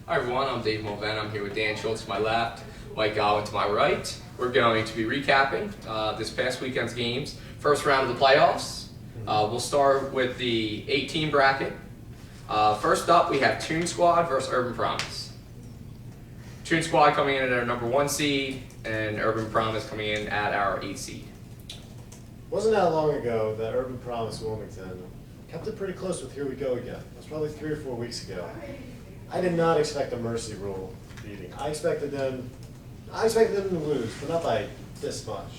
Hi everyone, I'm Dave Mulven. I'm here with Dan Schultz to my left, Mike Godwin to my right. We're going to be recapping this past weekend's games. First round of the playoffs. We'll start with the 8-team bracket. First up, we have Toon Squad versus Urban Promise. Toon Squad coming in at our number 1 seed, and Urban Promise coming in at our 8 seed. Wasn't that long ago that Urban Promise Wilmington kept it pretty close with Here We Go Again. It was probably 3 or 4 weeks ago. I did not expect a mercy rule beating. I expected them to lose, but not by this much.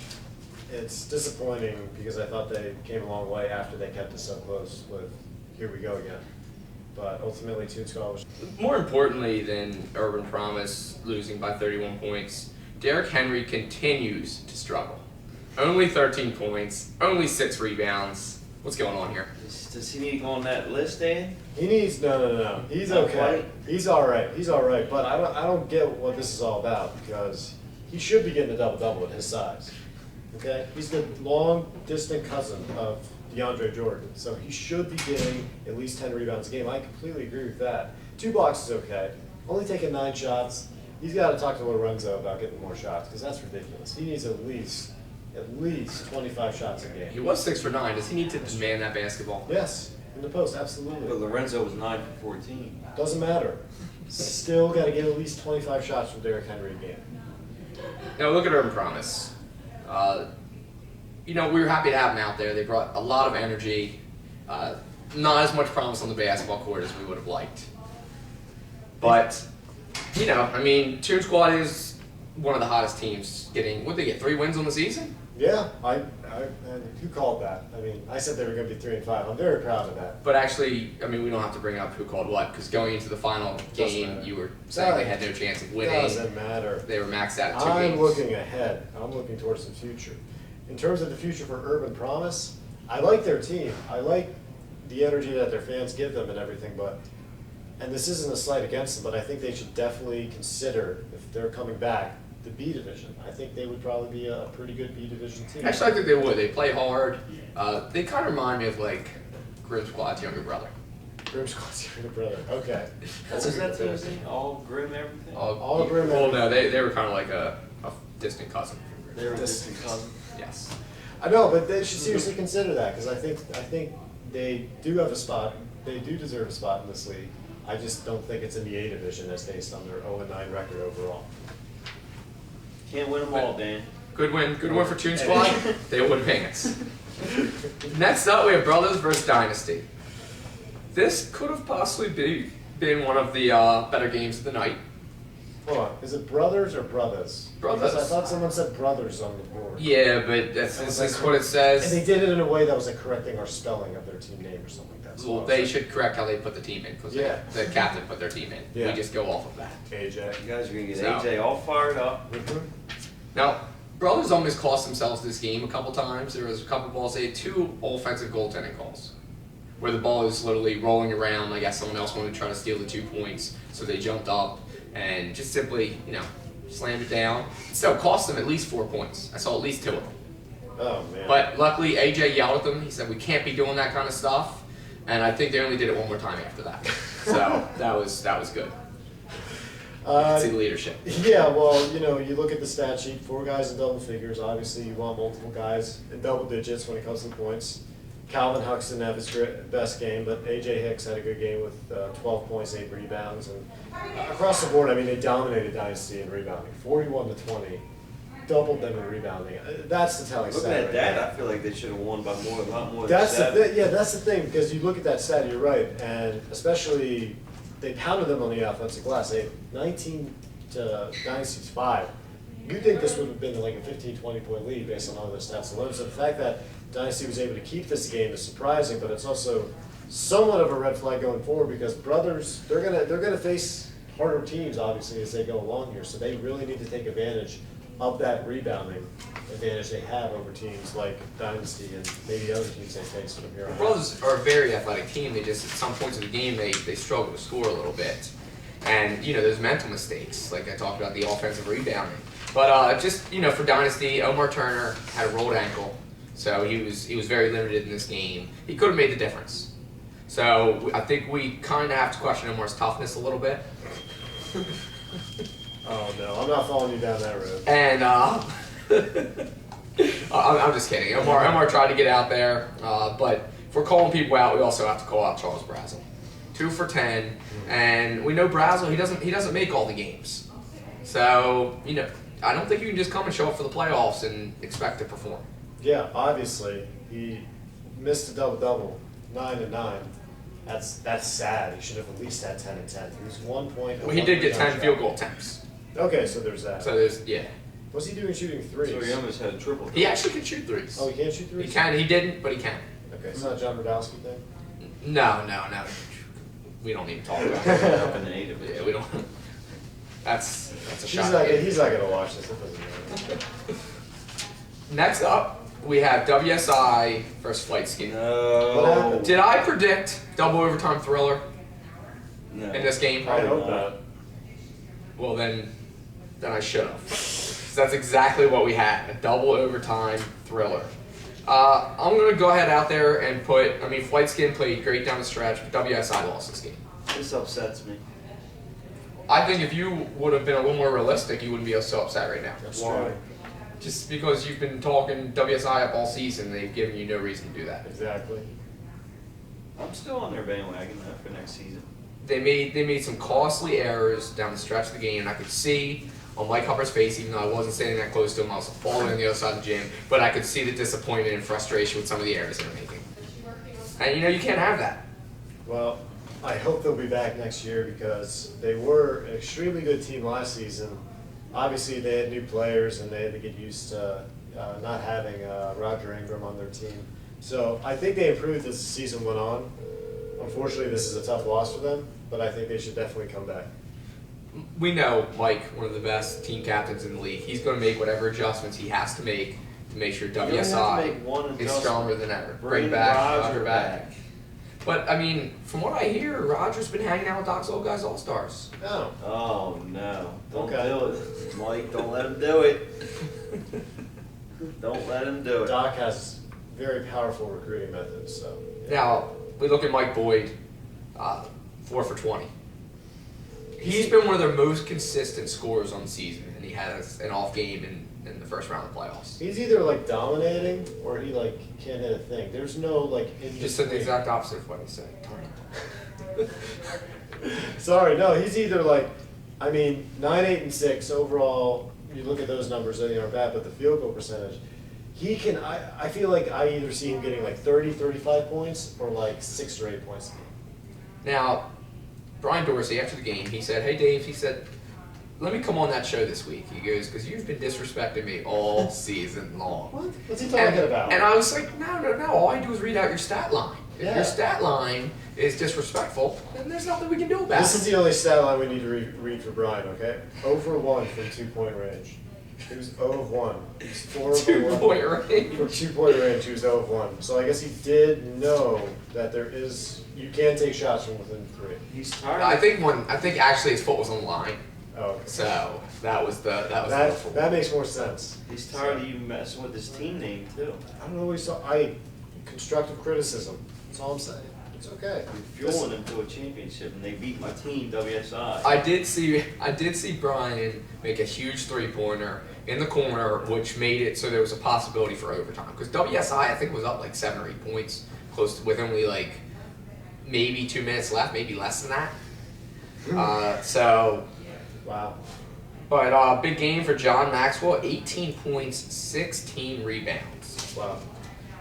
It's disappointing because I thought they came a long way after they kept it so close with Here We Go Again. But ultimately, Toon Squad was... More importantly than Urban Promise losing by 31 points, Derrick Henry continues to struggle. Only 13 points, only 6 rebounds. What's going on here? Does he need to go on that list, Dan? He needs no. He's okay. He's all right. He's all right. But I don't get what this is all about because he should be getting a double-double at his size. Okay, he's the long-distant cousin of DeAndre Jordan, so he should be getting at least 10 rebounds a game. I completely agree with that. 2 blocks is okay. Only taking 9 shots. He's got to talk to Lorenzo about getting more shots because that's ridiculous. He needs at least 25 shots a game. He was 6 for 9. Does he need to demand that basketball? Yes, in the post, absolutely. But Lorenzo was 9 for 14. Doesn't matter. Still got to get at least 25 shots from Derrick Henry a game. Now look at Urban Promise. We were happy to have them out there. They brought a lot of energy. Not as much promise on the basketball court as we would have liked. But, Toon Squad is one of the hottest teams getting, what did they get, 3 wins on the season? Yeah, and who called that? I said they were going to be 3-5. I'm very proud of that. But actually, we don't have to bring up who called what, because going into the final game, you were saying they had no chance of winning. Doesn't matter. They were maxed out at 2 games. I'm looking ahead. I'm looking towards the future. In terms of the future for Urban Promise, I like their team. I like the energy that their fans give them and everything, and this isn't a slight against them, but I think they should definitely consider, if they're coming back, the B division. I think they would probably be a pretty good B division team. Actually, I think they would. They play hard. They kind of remind me of like Grim Squad's younger brother. Grim Squad's younger brother. Okay. That's what that thing? All grim everything? All grim Well, everything. no, they were kind of like a distant cousin. They were a distant cousin. Yes. I know, but they should seriously consider that because I think they do have a spot. They do deserve a spot in this league. I just don't think it's in the A division as based on their 0-9 record overall. Can't win them all, Dan. Good win for Toon Squad. They would advance. Next up, we have Brothers versus Dynasty. This could have possibly been one of the better games of the night. Hold on, is it Brothers or Brothers? Brothers. Because I thought someone said Brothers on the board. Yeah, but this is what it says. And they did it in a way that was like correcting our spelling of their team name or something like that. Well, they should correct how they put the team in because the captain put their team in. Yeah. We just go off of that. AJ. You guys are going to get AJ all fired up. Mm-hmm. Now, Brothers almost cost themselves this game a couple times. There was a couple balls. They had 2 offensive goaltending calls where the ball is literally rolling around. I guess someone else wanted to try to steal the 2 points, so they jumped up and just simply, slammed it down. So it cost them at least 4 points. I saw at least 2 of them. Oh, man. But luckily, AJ yelled at them. He said, "We can't be doing that kind of stuff." And I think they only did it one more time after that. So that was good. See the leadership. Yeah, well, you look at the stat sheet, 4 guys in double figures. Obviously, you want multiple guys in double digits when it comes to the points. Calvin Hucks didn't have his best game, but A.J. Hicks had a good game with 12 points, 8 rebounds. And across the board, they dominated Dynasty in rebounding, 41-20. Doubled them in rebounding. That's the telling stat. Looking at that, right? I feel like they should have won by a lot more That's than 7. that's the thing, because you look at that stat, you're right, and especially they pounded them on the offensive glass. They had 19 to Dynasty's 5. You'd think this would have been like a 15, 20-point lead based on all those stats alone. So the fact that Dynasty was able to keep this game is surprising, but it's also somewhat of a red flag going forward because Brothers, they're gonna face harder teams obviously as they go along here. So they really need to take advantage of that rebounding advantage they have over teams like Dynasty and maybe other teams they face from here on out. Brothers are a very athletic team. They just, at some points of the game, they struggle to score a little bit. And, there's mental mistakes, like I talked about the offensive rebounding. But for Dynasty, Omar Turner had a rolled ankle, so he was very limited in this game. He could have made the difference. So I think we kind of have to question Omar's toughness a little bit. Oh no, I'm not following you down that road. And I'm just kidding. Omar tried to get out there, but if we're calling people out, we also have to call out Charles Brazel. 2 for 10, and we know Brazel. He doesn't make all the games, so I don't think you can just come and show up for the playoffs and expect to perform. Yeah, obviously he missed a double-double, 9 and 9. That's sad. He should have at least had 10 and 10. He was 1 point. Well, he did get 10 field goal attempts. Okay, so there's that. So yeah. What's he doing shooting threes? So he almost had a triple. He actually can shoot threes. Oh, he can't shoot threes? He can. He didn't, but he can. Okay, it's not a John Radowski thing? No. We don't need to talk about Up it. in the native. Yeah, we don't. That's a He's shot. not gonna watch this. It doesn't matter. Next up, we have WSI versus Flight Ski. No. What happened? Did I predict double overtime thriller No. in this game? I hope not. not. Well, then I should have. 'Cause that's exactly what we had, a double overtime thriller. I'm going to go ahead out there and Flight Skin played great down the stretch, but WSI lost this game. This upsets me. I think if you would have been a little more realistic, you wouldn't be so upset right now. That's Why? true. Just because you've been talking WSI up all season, they've given you no reason to do that. Exactly. I'm still on their bandwagon though for next season. They made some costly errors down the stretch of the game, and I could see on Mike Hubbard's face, even though I wasn't standing that close to him, I was falling on the other side of the gym, but I could see the disappointment and frustration with some of the errors they're making. And you can't have that. Well, I hope they'll be back next year because they were an extremely good team last season. Obviously, they had new players and they had to get used to not having Roger Ingram on their team. So I think they improved as the season went on. Unfortunately, this is a tough loss for them, but I think they should definitely come back. We know Mike, one of the best team captains in the league. He's going to make whatever adjustments he has to make sure You only have to WSI make one is adjustment. stronger than ever. Bring Roger back. But from what I hear, Roger's been hanging out with Doc's old guys All Stars. Oh, Oh no! Don't Okay. do it, Mike. Don't let him do it. Don't let him do it. Doc has very powerful recruiting methods, so. yeah. Now, we look at Mike Boyd, 4 for 20. He's been one of their most consistent scorers on the season, and he has an off game in the first round of the playoffs. He's either like dominating or he like can't hit a thing. There's no like in Just said the exact opposite of what he said. Sorry, no, he's either like, 9, 8, and 6 overall. You look at those numbers, they aren't bad, but the field goal percentage, he can. I feel like I either see him getting like 30, 35 points or like 6 or 8 points. Now, Brian Dorsey, after the game, he said, "Hey Dave," he said, "let me come on that show this week." He goes, "because you've been disrespecting me all season long." What? What's he talking about? And I was like, no. All I do is read out your stat line. If Yeah. your stat line is disrespectful, then there's nothing we can do about This it. is the only stat line we need to read for Brian, okay? 0 for 1 from 2-point range. He was 0 of 1. He's 4 of 1. 2-point range. From 2-point range, he was 0 of 1. So I guess he did know that you can take shots from within 3. He's tired. I think actually his foot was on the line, Oh, okay. so that was the That makes more sense. He's tired of you messing with his team name too. I don't know what he saw. Constructive criticism. That's all I'm saying. It's okay. You're fueling him to a championship, and they beat my team, WSI. I did see Brian make a huge 3-pointer in the corner, which made it so there was a possibility for overtime. Because WSI, I think, was up like 7 or 8 points, with only like maybe 2 minutes left, maybe less than that. Wow. But big game for John Maxwell, 18 points, 16 rebounds. Wow.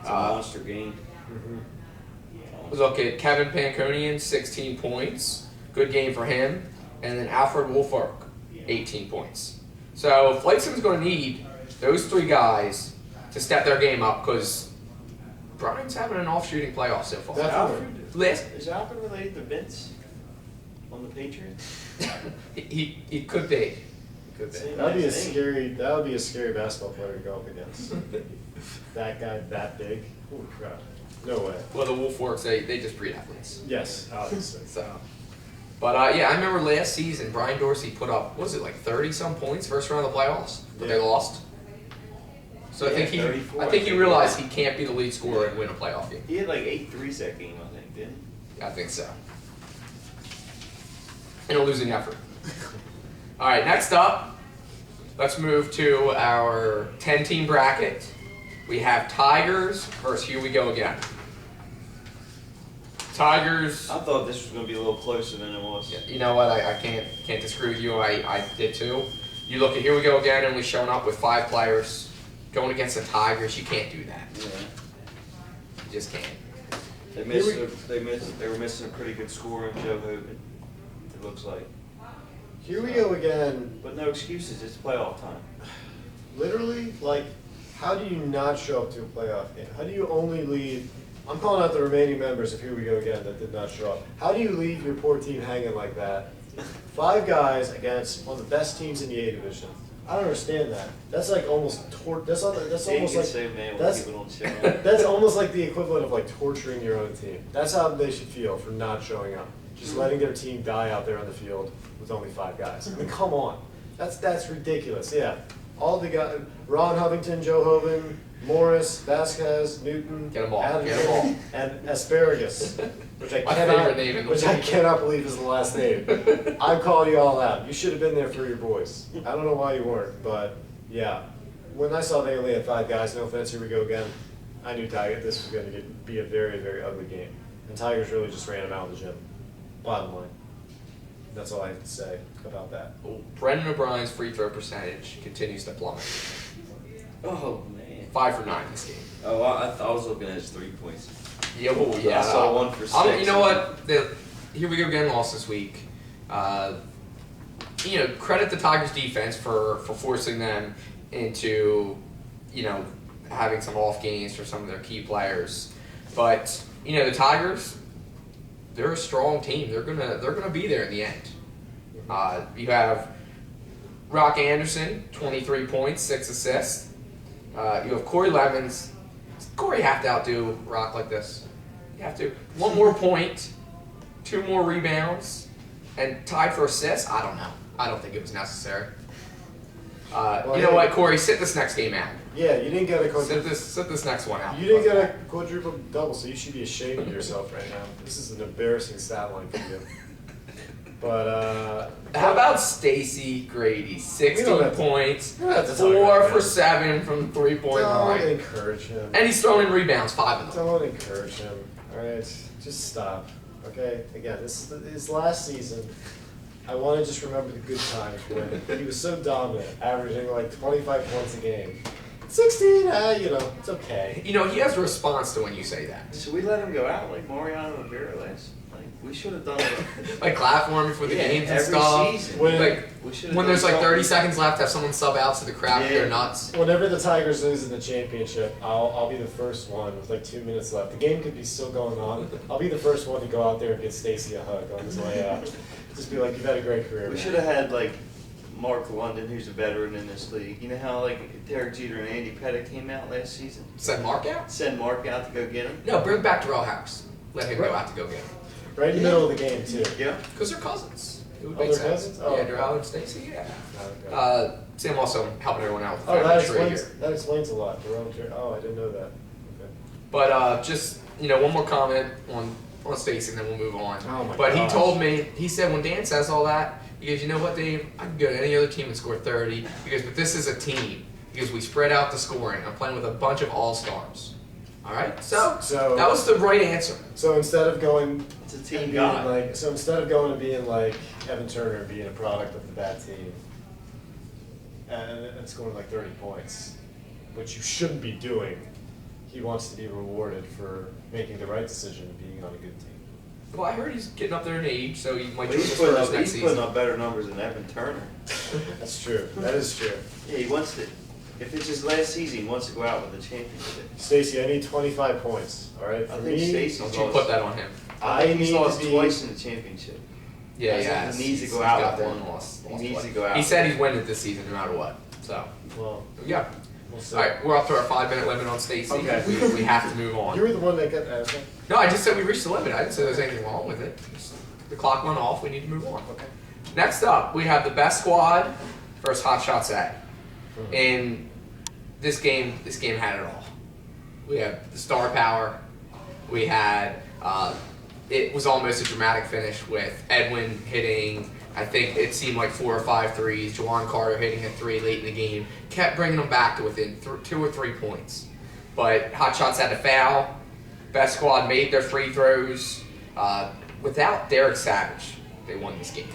It's a monster game. Mm-hmm. Look at Kevin Panconian, 16 points. Good game for him. And then Alfred Wolfark, 18 points. So Flightson's going to need those 3 guys to step their game up because Brian's having an off-shooting playoff so far. Definitely. Is Alfred related to Vince on the Patriots? He could be. Could be. See? That would be a Nice scary basketball player to go up against. That guy that big. Holy crap. No way. Well, the Wolfworks, they just breed athletes. Yes, obviously. So, but I remember last season Brian Dorsey put up, what was it, like 30-some points first round of the playoffs, but they Yeah. lost. So I Yeah, think 34, I think he realized he can't be the lead scorer and win a playoff game. He had like 8 threes that game, I think, didn't he? I think so. In a losing effort. All right, next up, let's move to our 10-team bracket. We have Tigers versus Here We Go Again. Tigers. I thought this was going to be a little closer than it was. You know what? I can't disagree with you. I did too. You look at Here We Go Again, only showing up with 5 players going against the Tigers. You can't do that. Yeah. You just can't. They were missing a pretty good scorer in Joe Hogan. It looks like. Here we go again. But no excuses. It's playoff time. Literally, like, how do you not show up to a playoff game? How do you only leave? I'm calling out the remaining members of Here We Go Again that did not show up. How do you leave your poor team hanging like that? 5 guys against one of the best teams in the A division. I don't understand that. That's like almost that's almost like say, man, that's people don't show up. that's almost like the equivalent of like torturing your own team. That's how they should feel for not showing up. Just letting their team die out there on the field with only 5 guys. I mean, come on. That's ridiculous. Yeah. All the guys, Ron Hovington, Joe Hoban, Morris, Vasquez, Newton, Get 'em all. Adams, Get 'em all. and Asparagus, which I My favorite name in cannot, the which I league. cannot believe is the last name. I'm calling you all out. You should have been there for your boys. I don't know why you weren't, but yeah. When I saw they only had 5 guys, no offense, Here We Go Again, I knew this was going to be a very, very ugly game. And Tigers really just ran them out of the gym. Bottom line. That's all I have to say about that. Brendan O'Brien's free throw percentage continues to plummet. Oh, man. 5 for 9 this game. Oh, I was looking at his 3 points. Yeah, well, yeah. I saw 1 for 6. You know what? Here We Go Again lost this week. Credit the Tigers defense for forcing them into, having some off games for some of their key players. But, the Tigers, they're a strong team. They're gonna be there in the end. You have Rock Anderson, 23 points, 6 assists. You have Corey Lemons. Does Corey have to outdo Rock like this? You have to. 1 more point, 2 more rebounds, and tied for assists? I don't know. I don't think it was necessary. You know what, Corey? Sit this next game out. Yeah, you didn't get a quadruple. Sit this next one out. You didn't get a quadruple double, so you should be ashamed of yourself right now. This is an embarrassing stat line for you. But how about Stacy Grady? 16 points, we don't have to talk 4 about for him. 7 from 3-point don't line, encourage him. and he's throwing in rebounds, 5 of them. Don't encourage him. All right, just stop. Okay. Again, this is his last season. I want to just remember the good times when he was so dominant, averaging like 25 points a game. 16, it's okay. He has a response to when you say that. Should we let him go out like Mariano Rivera last? We should have done it. Like clap for him before the games and every stuff. season. When there's like 30 seconds left, have someone sub out so the crowd go nuts. Whenever the Tigers lose in the championship, I'll be the first one with like 2 minutes left. The game could be still going on. I'll be the first one to go out there and get Stacy a hug on his way out. Just be like, you've had a great career. We man. should have had like Mark London, who's a veteran in this league. You know how like Derek Jeter and Andy Pettitte came out last season? Send Mark out? Send Mark out to go get him? No, bring back Darrell Harris. Let him go out to go get him. Right in the middle of the game, too. Yeah. Because they're cousins. It would Oh, make they're sense. cousins? Oh, yeah, okay. Darrell and Stacy, yeah. Okay. Sam also helping everyone out with the Oh, family tree here. that explains a lot. Oh, I didn't know that. Okay. But just, one more comment on Stacy and then we'll move on. Oh my but gosh. he told me, he said when Dan says all that, he goes, you know what, Dave? I can go to any other team and score 30. He goes, but this is a team. Because we spread out the scoring. I'm playing with a bunch of all-stars. All right? So that was the right answer. So instead of going It's a and team being guy. instead of going and being like Evan Turner and being a product of the bad team and scoring like 30 points, which you shouldn't be doing, he wants to be rewarded for making the right decision and being on a good team. Well, I heard he's getting up there in age, so he might But join the he's putting Spurs up, next he's putting season. up better numbers than Evan Turner. That's true. That is true. Yeah, he wants to. If it's his last season, he wants to go out with a championship. Stacey, I need 25 points. All right. I For think me, Stacey's Don't you lost. put that on him. I He's need lost to be. twice in the championship. Yeah, He yeah. needs to go he's out got with one one. loss. He needs to go out He with said he's winning this season no matter what. So, Well, yeah. we'll see. All right, we're up to our 5-minute limit on Stacy. Okay. We have to move You on. were the one that got. Okay. No, I just said we reached the limit. I didn't say there was anything wrong with it. Just, the clock went off. We need to move on. Okay. Next up, we have the best squad versus Hot Shots A. And this game had it all. We had the star power. We had it was almost a dramatic finish with Edwin hitting I think it seemed like 4 or 5 threes. Juwan Carter hitting a 3 late in the game kept bringing them back to within 2 or 3 points. But Hot Shots had to foul. Best squad made their free throws. Without Derek Savage, they won this game.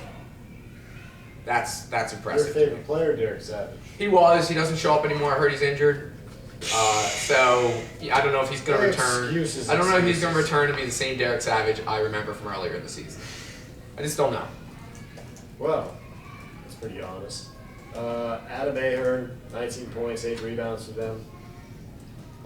That's impressive. Your favorite player, Derek Savage. He was. He doesn't show up anymore. I heard he's injured. So I don't know if he's going to return. I don't know if he's going to return to be the same Derek Savage I remember from earlier in the season. I just don't know. Well, that's pretty honest. Adam Ahern, 19 points, 8 rebounds for them.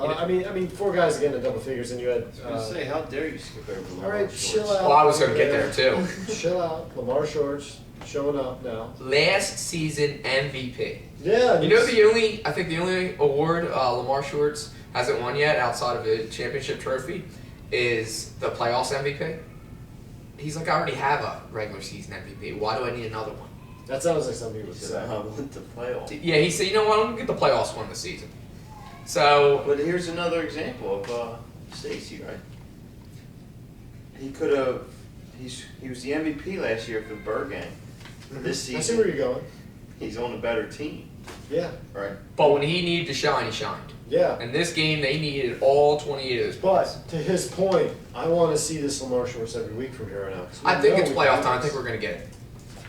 I mean, 4 guys again in double figures, and you had. I was going to say, how dare you skip over Lamar All right, Shorts? chill out. Well, I was going to get there too. Chill out. Lamar Shorts showing up now. Last season MVP. Yeah. You know I think the only award Lamar Shorts hasn't won yet outside of a championship trophy is the playoffs MVP. He's like, I already have a regular season MVP. Why do I need another one? That sounds like something you would He say. said, I want the playoff. Yeah, he said, you know what, I'm going to get the playoffs one this season. So, But here's another example of Stacy, right? He could have. He was the MVP last year for the Bird Gang. This season, I see where you're going. he's on a better team, Yeah. right? but when he needed to shine, he shined. Yeah. And this game, they needed all 28 of those points. But to his point, I want to see this Lamar Shorts every week from here on out. 'cause we I think know it's we playoff got time. I this. think we're going to get it.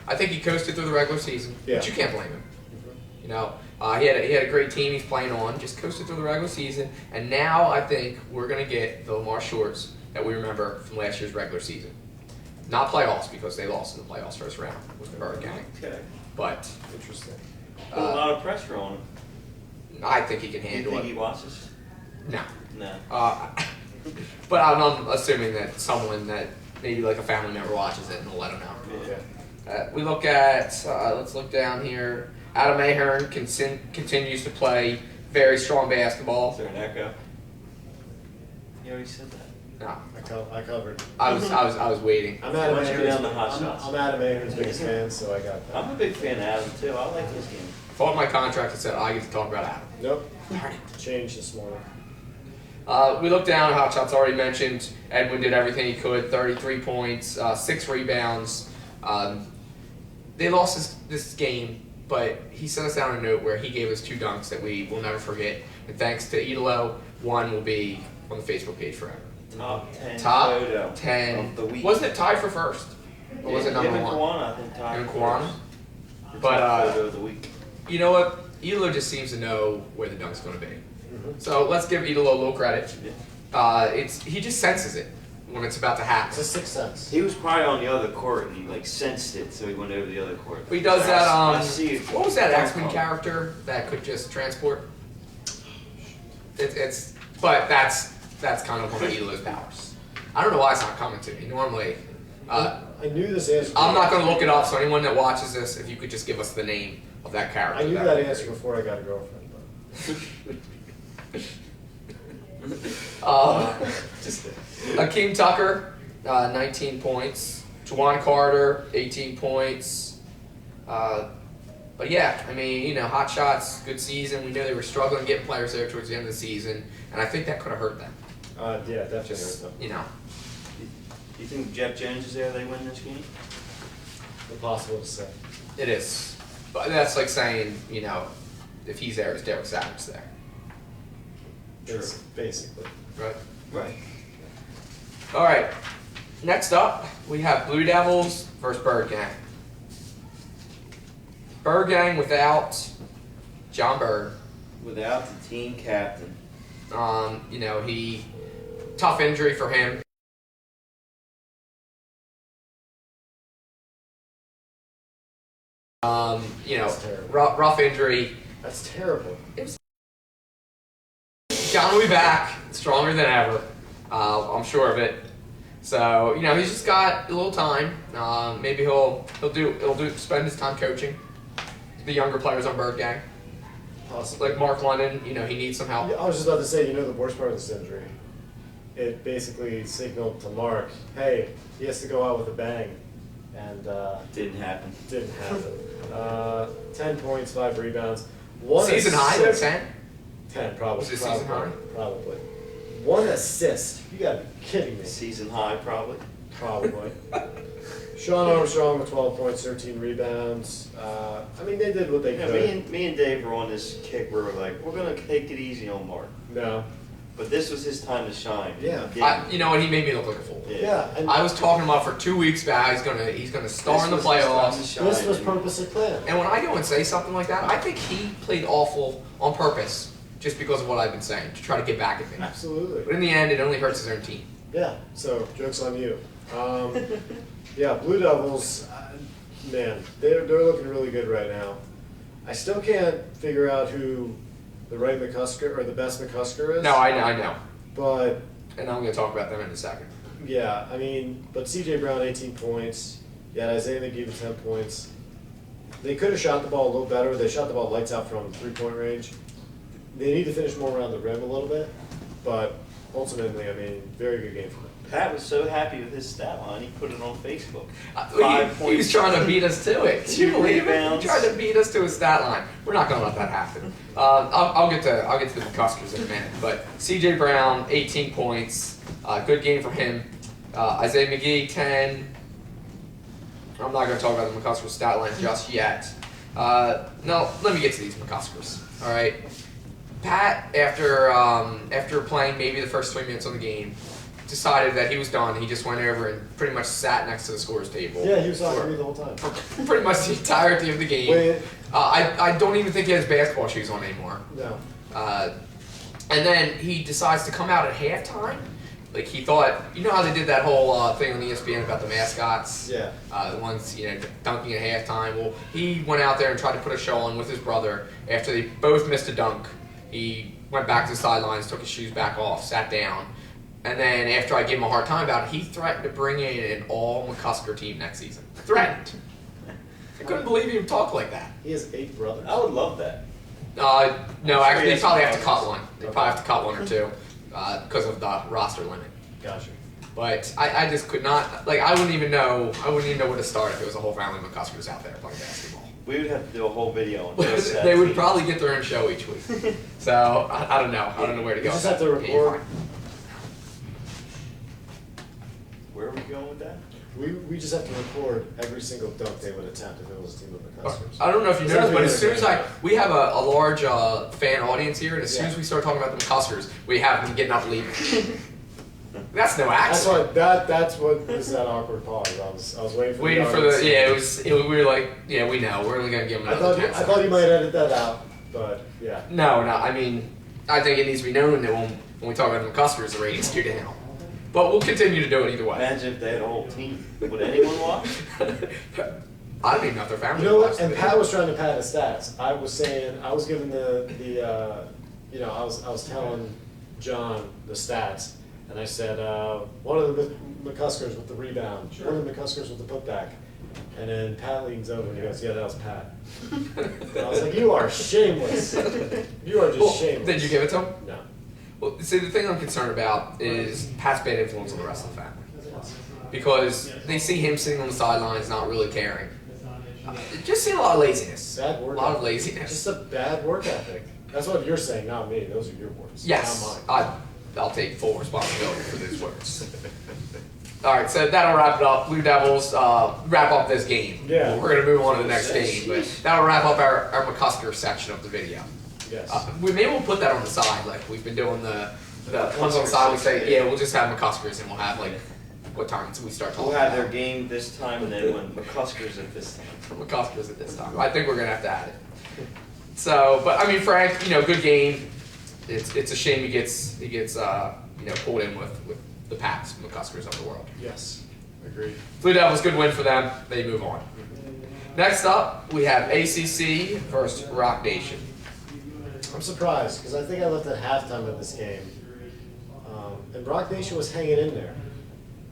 I think he coasted through the regular season, Yeah. but you can't blame him. Mhm. You know, he had a great team he's playing on, just coasted through the regular season, and now I think we're going to get the Lamar Shorts that we remember from last year's regular season. Not playoffs, because they lost in the playoffs first round with the Bird Gang. Okay. But Interesting. Put a lot of pressure on him. I think he can Do you handle think it. he watches? No. No. But I'm assuming that someone that maybe like a family member watches it and will let him know. Okay. We look at, let's look down here. Adam Ahern continues to play very strong Is basketball. there an echo? You already said that. No, I covered. I was waiting. I'm Adam Why don't you go down to Hot Ahern's, Shots? I'm Adam Ahern's biggest fan, so I got that. I'm a big fan of Adam too. I like his game. Thought my contract had said I get to talk about Adam. Nope. Darn it. Changed this morning. We looked down at Hot Shots, already mentioned. Edwin did everything he could, 33 points, 6 rebounds. They lost this game, but he sent us down a note where he gave us 2 dunks that we will never forget. And thanks to Idolo, one will be on the Facebook page forever. Top 10 Top photo 10. of the week. Wasn't it tied for first? Or was it number Him and 1? Kawana, I think, tied And for Kawana? first. For But, top photo of the week. You know what? Idolo just seems to know where the dunk's going to be. Mm-hmm. So let's give Idolo a little credit. Yeah. He just senses it when it's about to It's happen. a sixth sense. He was probably on the other court and he like sensed it, so he went over the other court. He does that. I see it. What was that X-Men character that could just transport? But that's kind of one of Idolo's powers. I don't know why it's not coming to me. Normally, I knew this answer. I'm not going to look it up. So anyone that watches this, if you could just give us the name of that character. I knew would that be answer great. before I got a girlfriend. Just Akeem Tucker, 19 points. Juwan Carter, 18 points. But yeah, I mean, Hot Shots, good season. We know they were struggling getting players there towards the end of the season, and I think that could have hurt them. yeah, definitely. Just, hurt them. You think Jeff Jones is there? They win this game? Impossible to say. It is. But that's like saying, if he's there, is Derek Savage there? True. Basically. Right? Right. All right. Next up, we have Blue Devils versus Bird Gang. Bird Gang without John Bird. Without the team captain. Tough injury for him. That's terrible. Rough injury. That's terrible. John will be back, stronger than ever. I'm sure of it. So he's just got a little time. Maybe he'll spend his time coaching the younger players on Bird Gang. Possibly. Like Mark London, he needs some help. Yeah, I was just about to say, the worst part of this injury, it basically signaled to Mark, hey, he has to go out with a bang, and Didn't happen. didn't happen. 10 points, 5 rebounds. Season high though, assist- 10. 10, probably. Was it season probably, high? Probably. 1 assist. You gotta be kidding me. Season high, probably. Probably. Sean Armstrong with 12 points, 13 rebounds. I mean, they did what they Yeah, could. me and Dave were on this kick where we're like, we're gonna take it easy on Mark. No. But this was his time to shine. Yeah. He didn't. You know what? He made me look like a fool. Yeah. And I was talking about for 2 weeks back. He's gonna star in the This was his time to playoffs. shine, this was and- purposely planned. And when I go and say something like that, I think he played awful on purpose, just because of what I've been saying, to try to get back at me. But Absolutely. in the end, it only hurts his own team. Yeah. So, joke's on you. Yeah, Blue Devils, man, they're looking really good right now. I still can't figure out who the right McCusker or the best McCusker is. No, I know. But And I'm going to talk about them in a second. yeah, I mean, but C.J. Brown 18 points. Yeah, Isaiah McGee with 10 points. They could have shot the ball a little better. They shot the ball lights out from 3-point range. They need to finish more around the rim a little bit, but ultimately, I mean, very good game for them. Pat was so happy with his stat line, he put it on Facebook. He was trying to beat us to it. Can you 2 believe it? rebounds. He tried to beat us to a stat line. We're not going to let that happen. I'll get to the McCuskers in a minute. But C.J. Brown, 18 points, good game for him. Isaiah McGee, 10. I'm not going to talk about the McCuskers stat line just yet. No, let me get to these McCuskers. All right. Pat, after playing maybe the first 3 minutes of the game, decided that he was done. He just went over and pretty much sat next to the scorer's table. Yeah, he was talking to me the whole time. For pretty much the entirety of the game. Wait. I don't even think he has basketball shoes on anymore. No. And then he decides to come out at halftime. Like he thought, you know how they did that whole thing on ESPN about the mascots? Yeah. The ones, dunking at halftime. Well, he went out there and tried to put a show on with his brother. After they both missed a dunk, he went back to the sidelines, took his shoes back off, sat down. And then after I gave him a hard time about it, he threatened to bring in an all-McCusker team next season. Threatened. I couldn't believe he would talk like that. He has 8 brothers. I would love that. No, sure actually, he they has probably some have to cut brothers. one. They probably have to cut 1 or 2 because of the roster limit. Gotcha. But I just could not, I wouldn't even know where to start if it was a whole family of McCuskers out there playing basketball. We would have to do a whole video on just that. They would team. probably get their own show each week. So, I don't know. I don't know where to go. You just with have to that. record. Where are we going with that? We just have to record every single dunk they would attempt if it was a team of McCuskers. I don't know if you Is noticed, that but the as soon as other we have a large fan audience here, and as soon Yeah. as we start talking about the McCuskers, we have them getting up leaving. That's no That's accident. what that's what is that awkward pause. I was waiting for Waiting the for the audience. we were like, yeah, we know we're only gonna give them I another thought 10 I thought you might edit that out, but yeah. No, I mean, I think it needs to be known that when we talk about the McCuskers, the ratings go down. But we'll continue to do it either way. Imagine if they had a whole team. Would anyone watch? I don't even know if their family You know what? watched And it. Pat was trying to pad his stats. I was saying I was giving I was telling John the stats, and I said one of the McCuskers with the rebound, one of the McCuskers with the putback, and then Pat leans over and he goes, "Yeah, that was Pat." And I was like, "You are shameless. You are just Well, shameless." did you give it to him? No. Well, see, the thing I'm concerned about is Pat's bad influence on the rest of the family. Because they see him sitting on the sidelines not really caring. Just see a lot of laziness. Bad work A lot of ethic. laziness. Just a bad work ethic. That's what you're saying, not me. Those are your words. Yes, Not mine. I'll take full responsibility for these words. All right, so that'll wrap it up. Blue Devils wrap up this game. Yeah. We're going to move on to the next game, but that'll wrap up our McCusker section of the video. Yes. We'll put that on the side, like we've been doing the ones on the side. We say, yeah, we'll just have McCuskers, and we'll have what time we start talking. We'll have about their game this time and then when McCuskers at this time. McCuskers at this time. I think we're gonna have to add it. So, but I mean, Frank, good game. It's a shame he gets pulled in with the Pats, McCuskers of the world. Yes. Agreed. Blue Devils, good win for them. They move on. Next up, we have ACC versus Rock Nation. I'm surprised because I think I left at halftime of this game, and Rock Nation was hanging in there.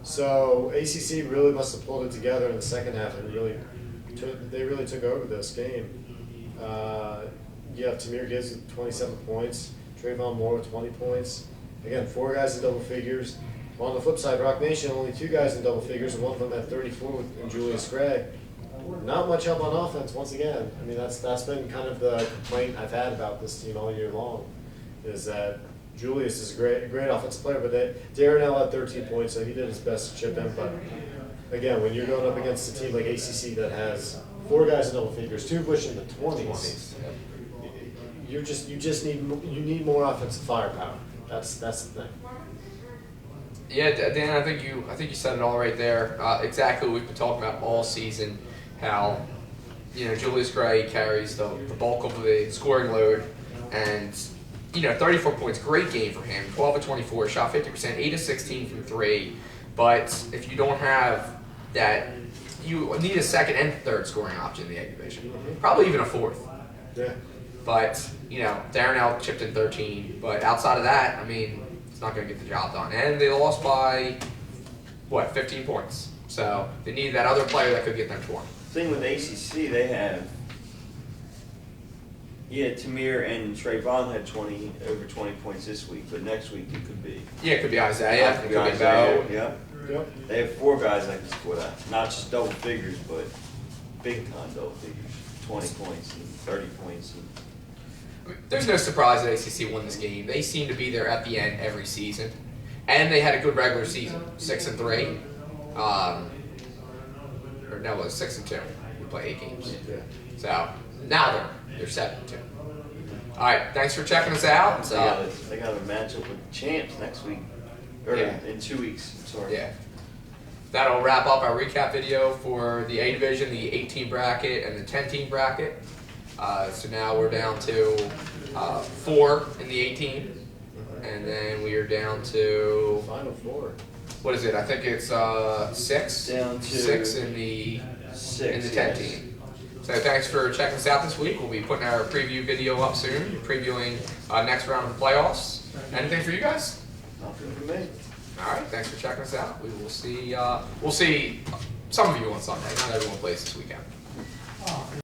So ACC really must have pulled it together in the second half and they really took over this game. You have Tamir Gibbs with 27 points, Trayvon Moore with 20 points. Again, 4 guys in double figures. Well, on the flip side, Rock Nation only 2 guys in double figures, and one of them had 34 and Julius Gray. Not much help on offense once again. I mean, that's been kind of the complaint I've had about this team all year long, is that Julius is a great offensive player, but Darnell had 13 points, so he did his best to chip in. But again, when you're going up against a team like ACC that has 4 guys in double figures, 2 pushing the 20s, you just need more offensive firepower. That's the thing. Yeah, Dan, I think you said it all right there. Exactly what we've been talking about all season. How Julius Gray carries the bulk of the scoring load, and 34 points, great game for him. 12 of 24, shot 50%, 8 of 16 from 3. But if you don't have that, you need a second and third scoring option in the A division, probably even a fourth. Yeah. But Darnell chipped in 13. But outside of that, I mean, it's not going to get the job done. And they lost by 15 points. So they need that other player that could get them 20. Thing with ACC, they have, Tamir and Trayvon had over 20 points this week, but next week it could be. Yeah, it could be Isaiah. It could be Isaiah. Bo. Yep. They have 4 guys that can score that. Not just double figures, but big time double figures. 20 points and 30 points. There's no surprise that ACC won this game. They seem to be there at the end every season, and they had a good regular season, 6-3. Or no, it was 6-2. We play 8 games. Yeah. So now they're 7-2. All right, thanks for checking us out. They got a matchup with the champs next week, or in 2 weeks. I'm sorry. Yeah. That'll wrap up our recap video for the A division, the 18 bracket, and the 10-team bracket. So now we're down to 4 in the 18, and then we are down to Final 4. what is it? I think it's 6. Down to 6 in the 10 team. So thanks for checking us out this week. We'll be putting our preview video up soon, previewing next round of the playoffs. Anything for you guys? Nothing for me. All right, thanks for checking us out. We will see. We'll see some of you on Sunday. Not everyone plays this weekend.